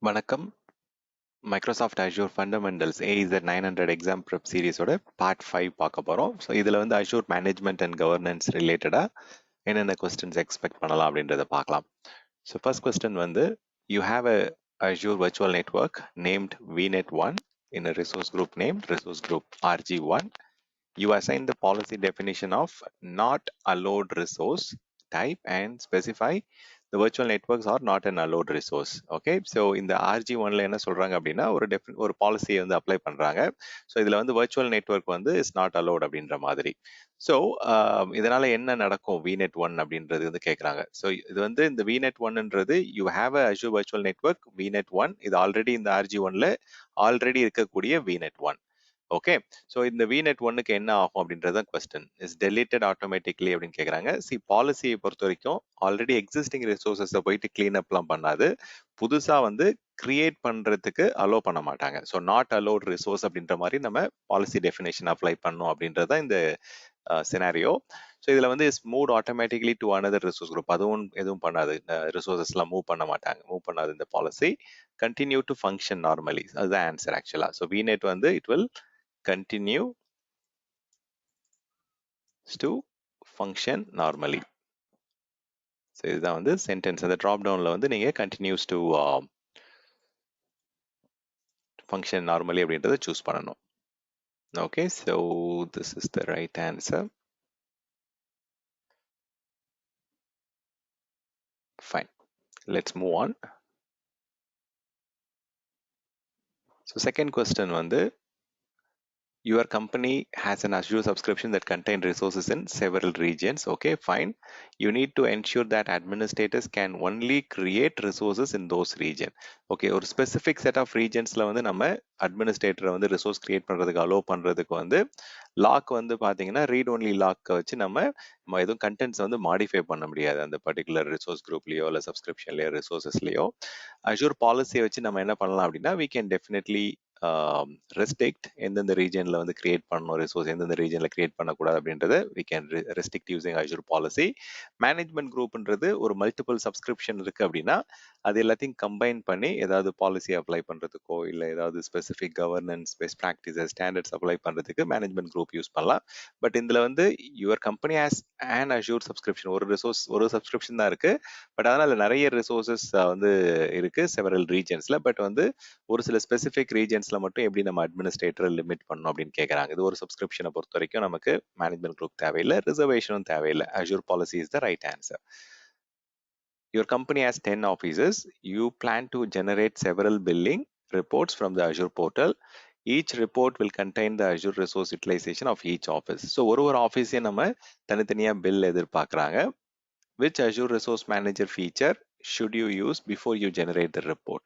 வணக்கம். Microsoft Azure Fundamentals AZ 900 exam prep சீரிஸோட part 5 பார்க்க போகிறோம். ஸோ இதில் வந்து Azure மேனேஜ்மெண்ட் அண்ட் கவர்னன்ஸ் ரிலேட்டடாக என்னென்ன கொஸ்டின்ஸ் எக்ஸ்பெக்ட் பண்ணலாம் அப்படின்றத பார்க்கலாம். ஸோ ஃபர்ஸ்ட் கொஸ்டின் வந்து you have a Azure virtual network named VNet1 in a resource group named resource group RG1. You assign the policy definition of not allowed resource type and specify the virtual networks are not an allowed resource. Okay, so இந்த RG1ல என்ன சொல்றாங்க அப்படின்னா ஒரு பாலிசியை வந்து apply பண்றாங்க. So இதுல வந்து virtual network வந்து இஸ் நாட் allowed அப்படின்ற மாதிரி. ஸோ இதனால என்ன நடக்கும் VNet 1 அப்படின்றது வந்து கேட்குறாங்க. ஸோ இது வந்து இந்த VNet 1ன்றது you have a Azure virtual network VNet 1, இது ஆல்ரெடி இந்த RG1ல ஆல்ரெடி இருக்கக்கூடிய VNet 1. ஓகே, ஸோ இந்த VNet 1க்கு என்ன ஆகும் அப்படின்றது கொஸ்டின். இஸ் டெலிட்டட் ஆட்டோமேட்டிக்லி அப்படின்னு கேட்குறாங்க. பாலிசியை பொறுத்த வரைக்கும் ஆல்ரெடி எக்ஸிஸ்டிங் ரிசோர்ஸஸை போயிட்டு கிளீன் அப்லாம் பண்ணாது, புதுசாக வந்து கிரியேட் பண்ணுறதுக்கு அலோவ் பண்ண மாட்டாங்க. ஸோ நாட் அலோட் ரிசோர்ஸ் அப்படின்ற மாதிரி நம்ம பாலிசி டெஃபினேஷன் அப்ளை பண்ணோம் அப்படின்றது தான் இந்த சினாரியோ. ஸோ இதில் வந்து is move automatically to another resource group, அதுவும் எதுவும் பண்ணாது, ரிசோர்ஸஸ்லாம் மூவ் பண்ண மாட்டாங்க, மூவ் பண்ணாது இந்த policy. Continue to function normally, அதுதான் ஆன்சர் ஆக்சுவலாக. ஸோ VNet வந்து it will continue to function normally. So இதுதான் வந்து சென்டென்ஸ். அந்த ட்ராப் டவுன்ல வந்து நீங்க கண்டினியூஸ் டு ஃபங்க்ஷன் நார்மலி அப்படின்றத சூஸ் பண்ணணும். Okay, so this is the right answer. Fine, let's move on. So second question வந்து your company has an Azure subscription that contains resources in several regions. Okay, fine. You need to ensure that administrators can only create resources in those regions. Okay, ஒரு specific set of regionsல வந்து நம்ம administrator வந்து resource create பண்றதுக்கு allow பண்றதுக்கு வந்து lock வந்து பாத்தீங்கன்னா read only lock வச்சு நம்ம எதுவும் கண்டென்ட்ஸ் வந்து மாடிஃபை பண்ண முடியாது அந்த பர்டிகுலர் ரிசோர்ஸ் குரூப்லயோ இல்லை சப்ஸ்கிரிப்ஷன்லயோ ரிசோர்ஸஸ்லயோ. அஷூர் பாலிசியை வச்சு நம்ம என்ன பண்ணலாம் அப்படின்னா we can definitely ரெஸ்ட்ரிக்ட் எந்தெந்த ரீஜன்ல வந்து கிரியேட் பண்ணணும் ரிசோர்ஸ், எந்தெந்த ரீஜன்ல கிரியேட் பண்ணக்கூடாது அப்படின்றத we can restrict using Azure policy. Management குரூப்ன்றது ஒரு மல்டிபிள் சப்ஸ்கிரிப்ஷன் இருக்கு அப்படின்னா அது எல்லாத்தையும் கம்பைன் பண்ணி ஏதாவது பாலிசி அப்ளை பண்றதுக்கோ இல்லை ஏதாவது specific governance best practices standards apply பண்றதுக்கு மேனேஜ்மெண்ட் குரூப் யூஸ் பண்ணலாம். பட் இதுல வந்து your company has an Azure subscription, ஒரு சப்ஸ்கிரிப்ஷன் தான் இருக்கு. பட் அதனால நிறைய ரிசோர்சஸ் வந்து இருக்கு செவரல் ரீஜன்ஸ்ல. பட் வந்து ஒரு சில ஸ்பெசிஃபிக் ரீஜன்ஸ்ல மட்டும் எப்படி நம்ம அட்மினிஸ்ட்ரேட்டரை லிமிட் பண்ணணும் அப்படின்னு கேட்கறாங்க. இது ஒரு சப்ஸ்கிரிப்ஷனை பொறுத்த வரைக்கும் நமக்கு மேனேஜ்மெண்ட் குரூப் தேவையில்லை, ரிசர்வேஷனும் தேவையில்லை. Azure policy is the right answer. Your company has 10 offices. You plan to generate several billing reports from the Azure portal. Each report will contain the Azure resource utilization of each office. So ஒரு ஆஃபீஸையும் நம்ம தனித்தனியா bill எதிர்பார்க்குறாங்க. Which Azure Resource Manager feature should you use before you generate the report?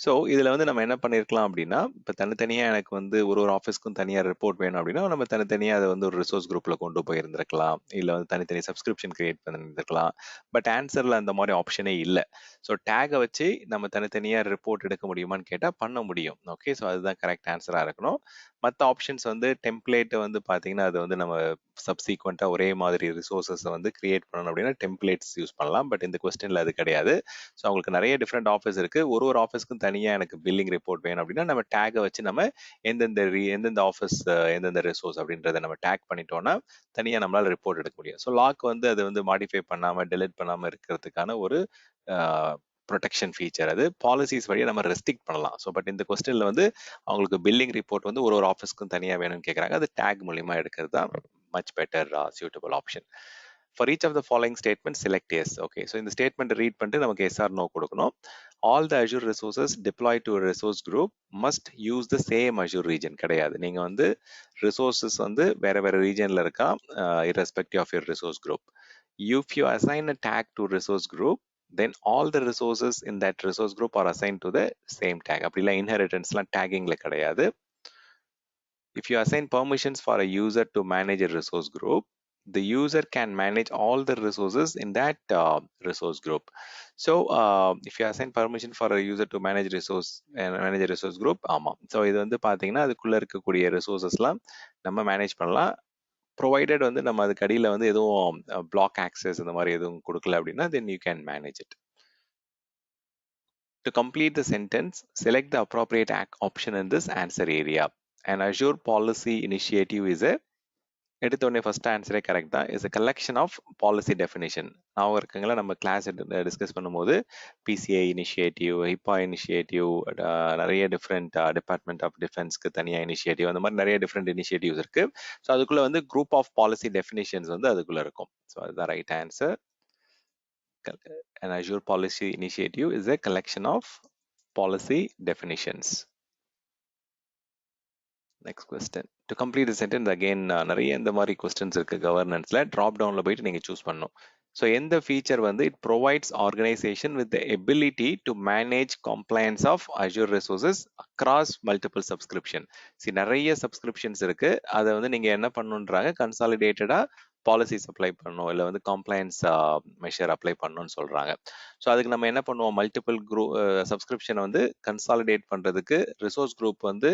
So இதில் வந்து நம்ம என்ன பண்ணியிருக்கலாம் அப்படின்னா, இப்போ தனித்தனியாக எனக்கு வந்து ஒரு ஆஃபீஸ்க்கும் தனியாக ரிப்போர்ட் வேணும் அப்படின்னா நம்ம தனித்தனியாக அதை வந்து ஒரு ரிசோர்ஸ் குரூப்பில் கொண்டு போயிருந்திருக்கலாம், இல்லை வந்து தனித்தனி சப்ஸ்கிரிப்ஷன் கிரியேட் பண்ணியிருந்திருக்கலாம். பட் ஆன்சரில் அந்த மாதிரி ஆப்ஷனே இல்லை. ஸோ டேகை வச்சு நம்ம தனித்தனியாக ரிப்போர்ட் எடுக்க முடியுமான்னு கேட்டால் பண்ண முடியும். ஓகே, ஸோ அதுதான் கரெக்ட் ஆன்சராக இருக்கணும். மற்ற ஆப்ஷன்ஸ் வந்து டெம்ப்ளேட்டை வந்து பார்த்தீங்கன்னா அது வந்து நம்ம சப்சீக்வெண்ட்டாக ஒரே மாதிரி ரிசோர்ஸஸை வந்து கிரியேட் பண்ணணும் அப்படின்னா டெம்ப்ளேட்ஸ் யூஸ் பண்ணலாம். பட் இந்த கொஸ்டினில் அது கிடையாது. ஸோ அவங்களுக்கு நிறைய டிஃப்ரெண்ட் ஆஃபீஸ் இருக்கு. ஒரு ஆஃபீஸ்க்கும் தனியாக எனக்கு பில்லிங் ரிப்போர்ட் வேணும் அப்படின்னா நம்ம டேகை வச்சு நம்ம எந்தெந்த ஆஃபீஸ் எந்தெந்த ரிசோர்ஸ் அப்படின்றத நம்ம டேக் பண்ணிட்டோம்னா தனியாக நம்மளால ரிப்போர்ட் எடுக்க முடியும். ஸோ லாக் வந்து அது வந்து மாடிஃபை பண்ணாமல் டெலிட் பண்ணாமல் இருக்கிறதுக்கான ஒரு ப்ரொடெக்ஷன் ஃபீச்சர். அது பாலிசிஸ் வழியாக நம்ம ரெஸ்ட்ரிக்ட் பண்ணலாம். ஸோ பட் இந்த கொஸ்டினில் வந்து அவங்களுக்கு பில்லிங் ரிப்போர்ட் வந்து ஒரு ஆஃபீஸ்க்கும் தனியாக வேணும்னு கேட்குறாங்க. அது டேக் மூலியமா எடுக்கிறது தான் much better suitable option. For each of the following statements, select yes. Okay, so இந்த ஸ்டேட்மெண்ட் ரீட் பண்ணிட்டு நமக்கு yes or no கொடுக்கணும். All the Azure resources deployed to a resource group must use the same Azure region. கிடையாது, நீங்க வந்து resources வந்து வேற வேற ரீஜன்ல இருக்கா, irrespective of your resource group. If you assign a tag to resource group, then all the resources in that resource group are assigned to the same tag. அப்படிலாம் இன்ஹெரிட்டன்ஸ்லாம் டேகிங்ல கிடையாது. If you assign permissions for a user to manage a resource group, the user can manage all the resources in that resource group. So if you assign permission for a user to manage a resource group, ஆமாம். So இது வந்து பார்த்தீங்கன்னா அதுக்குள்ள இருக்கக்கூடிய ரிசோர்ஸஸ்லாம் நம்ம manage பண்ணலாம். Provided வந்து நம்ம அதுக்கு அடியில் வந்து எதுவும் பிளாக் ஆக்சஸ் இந்த மாதிரி எதுவும் கொடுக்கல அப்படின்னா then you can manage it. To complete the sentence, select the appropriate option in this answer area. An Azure policy initiative is a எடுத்தோடனே ஃபர்ஸ்ட் ஆன்சரே கரெக்ட் தான் is a collection of policy definition. நான் இருக்குங்களா நம்ம class discuss பண்ணும்போது PCI initiative, ஹிப்பா initiative, நிறைய different department of டிஃபென்ஸ்க்கு தனியாக initiative, அந்த மாதிரி நிறைய டிஃப்ரெண்ட் இனிஷியேட்டிவ்ஸ் இருக்கு. ஸோ அதுக்குள்ள வந்து குரூப் ஆஃப் பாலிசி டெஃபினிஷன்ஸ் வந்து அதுக்குள்ள இருக்கும். ஸோ அதுதான் right answer. An Azure policy initiative is a collection of policy definitions. Next question. To complete the sentence again, நிறைய இந்த மாதிரி கொஸ்டின்ஸ் இருக்கு கவர்னன்ஸ்ல. ட்ராப் டவுன்ல போயிட்டு நீங்க சூஸ் பண்ணணும். ஸோ எந்த ஃபீச்சர் வந்து it provides organisation with ability to manage compliance of Azure resources across multiple subscription. நிறைய சப்ஸ்கிரிப்ஷன்ஸ் இருக்கு. அதை வந்து நீங்க என்ன பண்ணணுன்றாங்க, கன்சாலிடேட்டடா பாலிசிஸ் அப்ளை பண்ணணும், இல்லை வந்து கம்ப்ளைன்ஸ் மெஷர் அப்ளை பண்ணணும்னு சொல்றாங்க. ஸோ அதுக்கு நம்ம என்ன பண்ணுவோம், மல்டிபிள் குரூப் சப்ஸ்கிரிப்ஷனை வந்து கன்சாலிடேட் பண்றதுக்கு ரிசோர்ஸ் குரூப் வந்து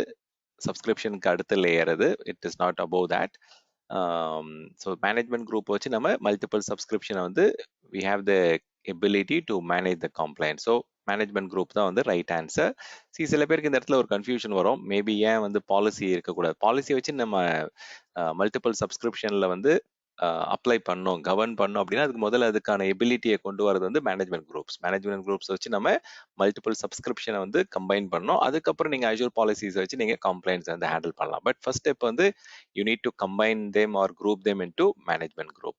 சப்ஸ்கிரிப்ஷனுக்கு அடுத்த லேயர் அது. It is not above that. So management group வச்சு நம்ம மல்டிபிள் சப்ஸ்கிரிப்ஷனை வந்து we have the ability to manage the complaint. So management group தான் வந்து ரைட் ஆன்சர். சில பேருக்கு இந்த இடத்துல ஒரு கன்ஃபியூஷன் வரும், மேபி ஏன் வந்து பாலிசி இருக்கக்கூடாது, பாலிசி வச்சு நம்ம மல்டிபிள் சப்ஸ்கிரிப்ஷனில் வந்து அப்ளை பண்ணோம், கவர்ன் பண்ணோம் அப்படின்னா அதுக்கு முதல்ல அதுக்கான எபிலிட்டியை கொண்டு வரது வந்து மேனேஜ்மெண்ட் குரூப்ஸ் வச்சு நம்ம மல்டிபிள் சப்ஸ்கிரிப்ஷனை வந்து கம்பைன் பண்ணோம். அதுக்கப்புறம் நீங்க அஜூர் பாலிசிஸ் வச்சு நீங்க கம்ப்ளைண்ட்ஸ் வந்து ஹேண்டில் பண்ணலாம். பட் ஃபர்ஸ்ட் ஸ்டெப் வந்து you need to combine them or group them into management group.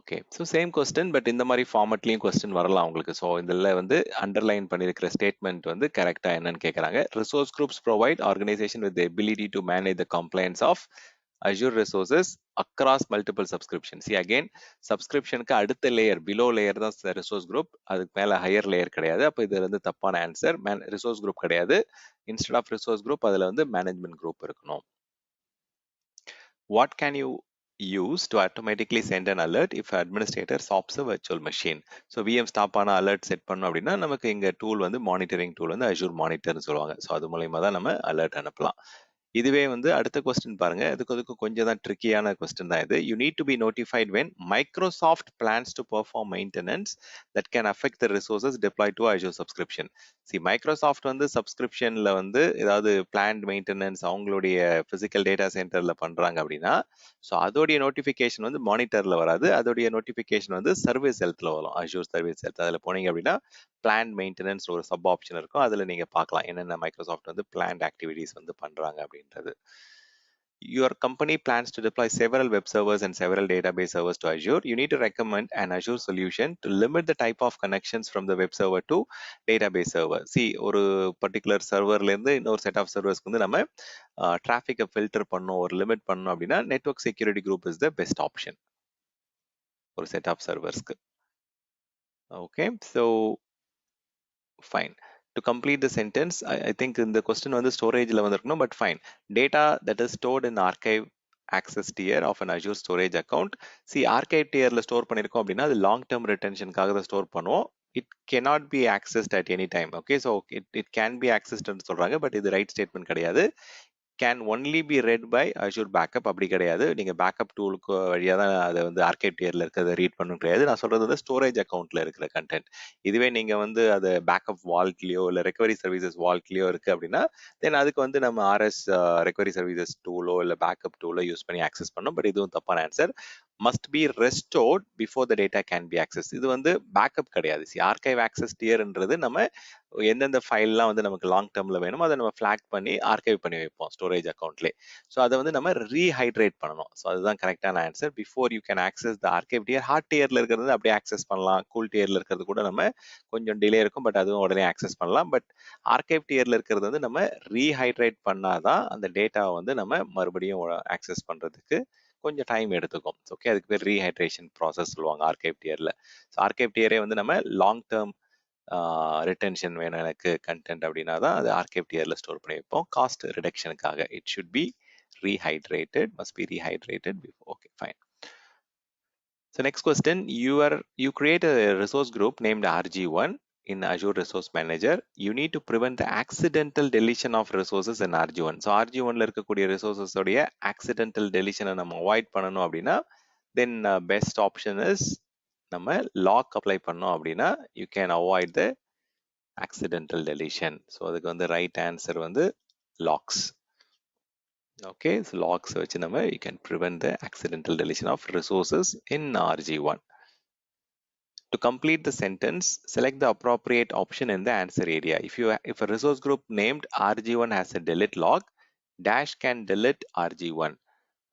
Okay, so same question, but இந்த மாதிரி ஃபார்மட்லையும் கொஸ்டின் வரலாம் உங்களுக்கு. ஸோ இதில் வந்து அண்டர்லைன் பண்ணியிருக்கிற ஸ்டேட்மெண்ட் வந்து கரெக்டாக என்னன்னு கேட்குறாங்க. Resource groups provide organisation with ability to manage the complaints of Azure resources across multiple subscriptions. See again, சப்ஸ்கிரிப்ஷனுக்கு அடுத்த லேயர், பிலோ லேயர் தான் ரிசோர்ஸ் குரூப், அதுக்கு மேல ஹையர் லேயர் கிடையாது. அப்போ இது வந்து தப்பான ஆன்சர். ரிசோர்ஸ் குரூப் கிடையாது. இன்ஸ்டெட் ஆஃப் ரிசோர்ஸ் குரூப் அதுல வந்து மேனேஜ்மெண்ட் குரூப் இருக்கணும். What can you use to automatically send an alert if administrator stops a virtual machine? So VM stop ஆன அலர்ட் செட் பண்ணோம் அப்படின்னா நமக்கு இங்க டூல் வந்து மானிட்டரிங் டூல் வந்து Azure மானிட்டர்னு சொல்லுவாங்க. ஸோ அது மூலயமா தான் நம்ம அலர்ட் அனுப்பலாம். இதுவே வந்து அடுத்த கொஸ்டின் பாருங்க, அதுக்கு கொஞ்சம் தான் ட்ரிக்கியான கொஸ்டின் தான் இது. You need to be notified when Microsoft plans to perform maintenance that can affect the resources deploy to Azure subscription. Microsoft வந்து சப்ஸ்கிரிப்ஷன்ல வந்து ஏதாவது பிளான்ட் மெயின்டெனன்ஸ் அவங்களுடைய பிசிக்கல் டேட்டா சென்டர்ல பண்றாங்க அப்படின்னா, ஸோ அதோடைய நோட்டிஃபிகேஷன் வந்து மானிட்டர்ல வராது, அதோடைய நோட்டிஃபிகேஷன் வந்து சர்வீஸ் ஹெல்த்ல வரும். Azure சர்வீஸ் ஹெல்த் அதில் போனீங்க அப்படின்னா பிளான் மெயின்டெனன்ஸ் ஒரு சப் ஆப்ஷன் இருக்கும். அதுல நீங்க பார்க்கலாம் என்னென்ன மைக்ரோசாஃப்ட் வந்து பிளான்ட் ஆக்டிவிட்டிஸ் வந்து பண்றாங்க அப்படின்றது. Your company plans to deploy several web servers and several database servers to Azure. You need to recommend an Azure solution to limit the type of connections from the web server to database server. ஒரு particular சர்வர்ல இருந்து இன்னொரு set of சர்வர்ஸ்க்கு வந்து நம்ம டிராஃபிக்கை filter பண்ணோம், ஒரு limit பண்ணோம் அப்படின்னா network security group is the best option ஒரு செட் ஆஃப் சர்வர்ஸ்க்கு. Okay, so fine. To complete the sentence, I think in the question on the storage level, no, but fine. Data that is stored in archive access tier of an Azure storage account. See, archive tier la store பண்ணிருக்கோம் அப்படின்னா அது long term retention காக தான் store பண்ணுவோம். It cannot be accessed at any time. Okay, so it can be accessed ன்னு சொல்றாங்க, but இது right statement கிடையாது. Can only be read by Azure backup, அப்படி கிடையாது. நீங்க பேக்கப் டூலுக்கு வழியா தான் அதை வந்து ஆர்கைவ் டியர்ல இருக்கிறத ரீட் பண்ணணும் கிடையாது. நான் சொல்றது வந்து ஸ்டோரேஜ் அக்கௌண்ட்ல இருக்கிற கண்டென்ட். இதுவே நீங்க வந்து அதை பேக்கப் வால்ட்லயோ இல்லை ரெக்கவரி சர்வீசஸ் வால்ட்லயோ இருக்கு அப்படின்னா தென் அதுக்கு வந்து நம்ம RS ரெக்கவரி சர்வீசஸ் டூலோ இல்லை பேக்கப் டூலோ யூஸ் பண்ணி ஆக்சஸ் பண்ணோம். பட் இதுவும் தப்பான answer. Must be restored before the data can be access. இது வந்து பேக்கப் கிடையாது. ஆர்கைவ் ஆக்சஸ் டியர்ன்றது நம்ம எந்தெந்த ஃபைல்லாம் வந்து நமக்கு லாங் டேர்ம்ல வேணுமோ அதை நம்ம ஃபிளாக் பண்ணி ஆர்கைவ் பண்ணி வைப்போம் ஸ்டோரேஜ் அக்கௌண்ட்லேயே. ஸோ அதை வந்து நம்ம ரீஹைட்ரேட் பண்ணணும். ஸோ அதுதான் கரெக்டான answer. Before you can access the archive tier. Hot டியர்ல இருக்கிறது அப்படியே ஆக்சஸ் பண்ணலாம், கூல் டியர்ல இருக்கிறது கூட நம்ம கொஞ்சம் டிலே இருக்கும், பட் அதுவும் உடனே ஆக்சஸ் பண்ணலாம். பட் ஆர்கைவ் டியர்ல இருக்கிறது வந்து நம்ம ரீஹைட்ரேட் பண்ணாதான் அந்த டேட்டாவை வந்து நம்ம மறுபடியும் ஆக்சஸ் பண்றதுக்கு கொஞ்சம் டைம் எடுத்துக்கும். ஓகே, அதுக்கு பேர் ரீஹைட்ரேஷன் ப்ராசஸ் சொல்லுவாங்க ஆர்கைவ் டியர்ல. ஸோ ஆர்கைவ் டியரே வந்து நம்ம லாங் டேர்ம் ரிட்டென்ஷன் வேணும் எனக்கு கண்டென்ட் அப்படின்னா தான் அது ஆர்கைவ் டியர்ல ஸ்டோர் பண்ணி வைப்போம் காஸ்ட் ரிடக்ஷனுக்காக. It should be rehydrated, must be rehydrated before. Okay, fine. So next question, you create a resource group named RG1 in Azure Resource Manager. You need to prevent the accidental deletion of resources in RG1. So RG1ல இருக்கக்கூடிய resources உடைய accidental deletion நம்ம avoid பண்ணணும் அப்படின்னா then best option is நம்ம lock apply பண்ணோம் அப்படின்னா you can avoid the accidental deletion. So அதுக்கு வந்து ரைட் ஆன்சர் வந்து லாக்ஸ். ஓகே, ஸோ லாக்ஸ் வச்சு நம்ம you can prevent the accidental deletion of resources in RG1. To complete the sentence, select the appropriate option in the answer area. If a resource group named RG1 has a delete log, dash can delete RG1.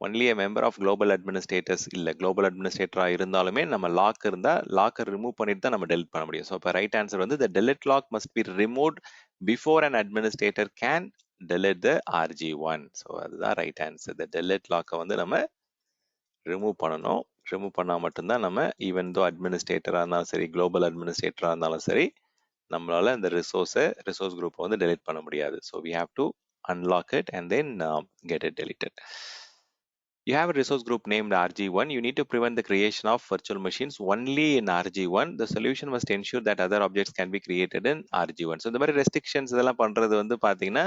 Only a member of global administrators இல்லை global அட்மினிஸ்ட்ரேட்டராக இருந்தாலுமே நம்ம lock இருந்தால் லாக்கை remove பண்ணிட்டு தான் நம்ம delete பண்ண முடியும். ஸோ இப்போ ரைட் ஆன்சர் வந்து the delete lock must be removed before an administrator can delete the RG1. So அதுதான் ரைட் ஆன்சர். த டெலிட் லாக்கை வந்து நம்ம ரிமூவ் பண்ணணும். ரிமூவ் பண்ணால் மட்டும்தான் நம்ம ஈவன் தோ அட்மினிஸ்ட்ரேட்டராக இருந்தாலும் சரி குளோபல் அட்மினிஸ்ட்ரேட்டராக இருந்தாலும் சரி நம்மளால இந்த ரிசோர்ஸ் குரூப்பை வந்து டெலிட் பண்ண முடியாது. So we have to unlock it and then get it deleted. You have a resource group named RG1. You need to prevent the creation of virtual machines only in RG1. The solution must ensure that other objects can be created in RG1. So இந்த மாதிரி restrictions இதெல்லாம் பண்றது வந்து பாத்தீங்கன்னா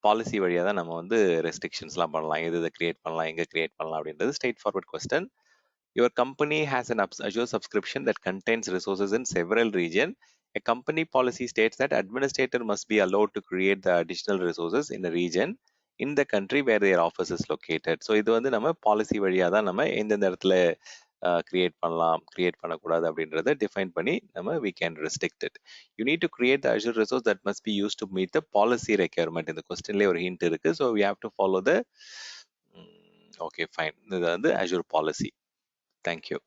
policy வழியாக தான் நம்ம வந்து ரெஸ்ட்ரிக்ஷன்ஸ்லாம் பண்ணலாம். எது இதை கிரியேட் பண்ணலாம், எங்கே கிரியேட் பண்ணலாம் அப்படின்றது straight forward question. Your company has an Azure subscription that contains resources in several regions. A company policy states that administrator must be allowed to create the additional resources in a region in the country where their office is located. So இது வந்து நம்ம policy வழியாக தான் நம்ம எந்தெந்த இடத்துல create பண்ணலாம், create பண்ணக்கூடாது அப்படின்றத டிஃபைன் பண்ணி நம்ம we can restrict it. You need to create the Azure resource that must be used to meet the policy requirement. இந்த கொஸ்டின்லேயே ஒரு ஹிண்ட் இருக்கு. So we have to follow the okay fine. இது வந்து Azure policy. Thank you.